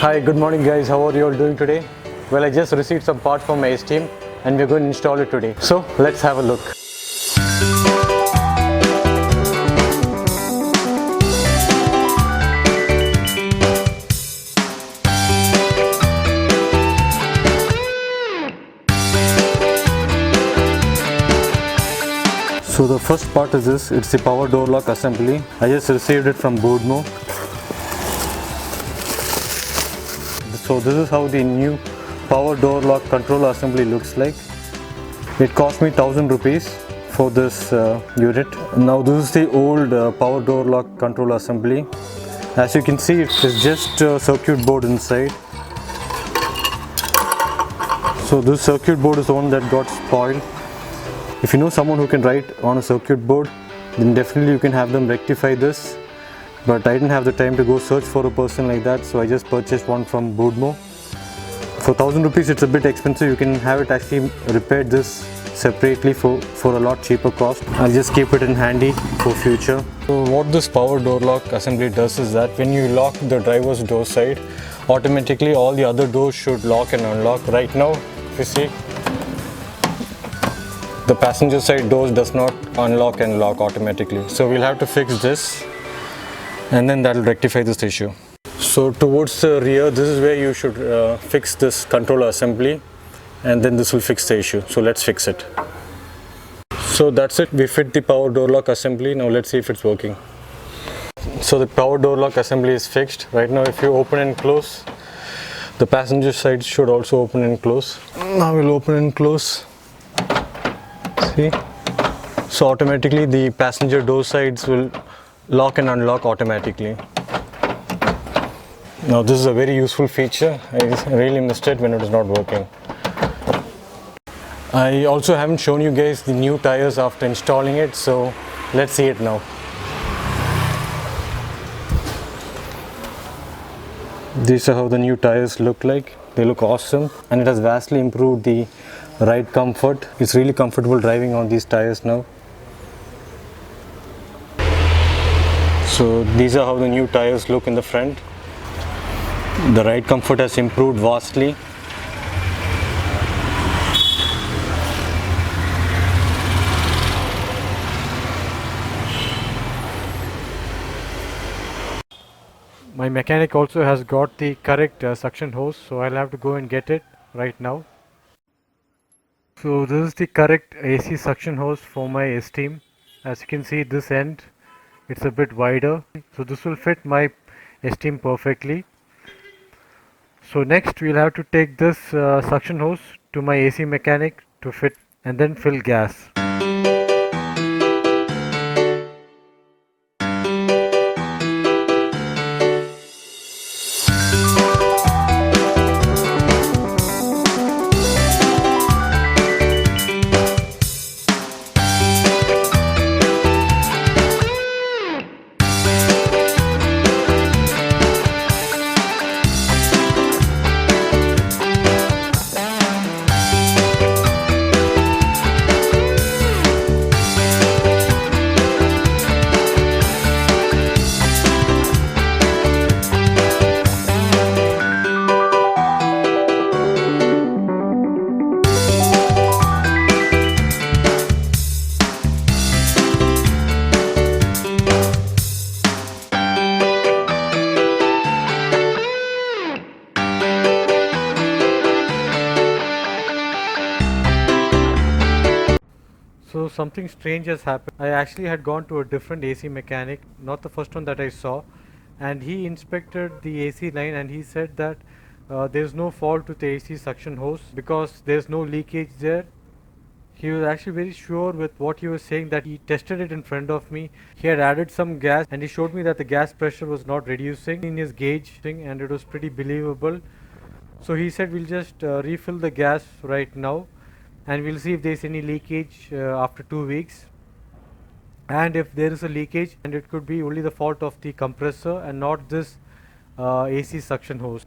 Hi, good morning guys. How are you all doing today? Well, I just received some part from my Esteem and we're going to install it today. So let's have a look. So the first part is this, it's the power door lock assembly. I just received it from Boodmo. So this is how the new power door lock controller assembly looks like. It cost me 1000 rupees for this unit. Now this is the old power door lock controller assembly. As you can see, it is just a circuit board inside. So this circuit board is the one that got spoiled. If you know someone who can write on a circuit board, then definitely you can have them rectify this. But I didn't have the time to go search for a person like that, so I just purchased one from Boodmo. For 1000 rupees it's a bit expensive. You can have it actually repaired this separately for a lot cheaper cost. I'll just keep it in handy for future. So what this power door lock assembly does is that when you lock the driver's door side, automatically all the other doors should lock and unlock. Right now, if you see, the passenger side doors does not unlock and lock automatically. So we'll have to fix this and then that will rectify this issue. So towards the rear, this is where you should fix this controller assembly, and then this will fix the issue. So let's fix it. So that's it, we fit the power door lock assembly. Now let's see if it's working. So the power door lock assembly is fixed. Right now if you open and close, the passenger side should also open and close. Now we'll open and close. See? So automatically the passenger door sides will lock and unlock automatically. Now this is a very useful feature. I really missed it when it was not working. I also haven't shown you guys the new tires after installing it, so let's see it now. These are how the new tires look like. They look awesome, and it has vastly improved the ride comfort. It's really comfortable driving on these tires now. So these are how the new tires look in the front. The ride comfort has improved vastly. My mechanic also has got the correct suction hose, so I'll have to go and get it right now. So this is the correct AC suction hose for my Esteem. As you can see, this end, it's a bit wider, so this will fit my Esteem perfectly. So next we'll have to take this suction hose to my AC mechanic to fit and then fill gas. So something strange has happened. I actually had gone to a different AC mechanic, not the first one that I saw, and he inspected the AC line and he said that there's no fault with the AC suction hose because there's no leakage there. He was actually very sure with what he was saying, that he tested it in front of me. He had added some gas and he showed me that the gas pressure was not reducing in his gauge thing, and it was pretty believable. So he said we'll just refill the gas right now and we'll see if there's any leakage after 2 weeks. And if there is a leakage, and it could be only the fault of the compressor and not this AC suction hose.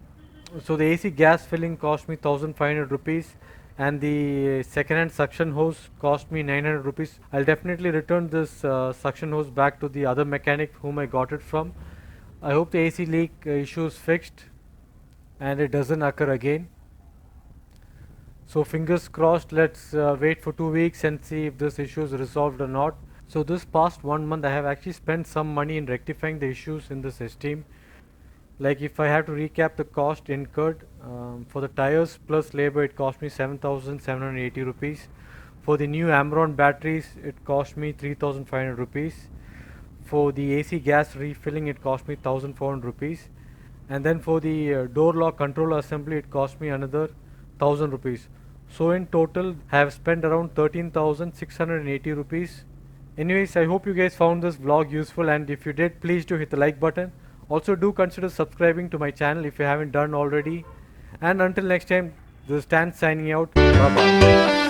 So the AC gas filling cost me 1500 rupees and the second hand suction hose cost me 900 rupees. I'll definitely return this suction hose back to the other mechanic whom I got it from. I hope the AC leak issue is fixed. and it doesn't occur again. So fingers crossed, let's wait for 2 weeks and see if this issue is resolved or not. So this past 1 month I have actually spent some money in rectifying the issues in this Esteem. Like if I have to recap the cost incurred, for the tires plus labor it cost me 7,780 rupees. For the new Amron batteries it cost me 3,500 rupees. For the AC gas refilling it cost me 1,400 rupees. And then for the door lock controller assembly it cost me another 1,000 rupees. So in total I have spent around 13,680 rupees. Anyways, I hope you guys found this vlog useful, and if you did, please do hit the like button. Also do consider subscribing to my channel if you haven't done already. And until next time, this is Stan signing out. Bye bye.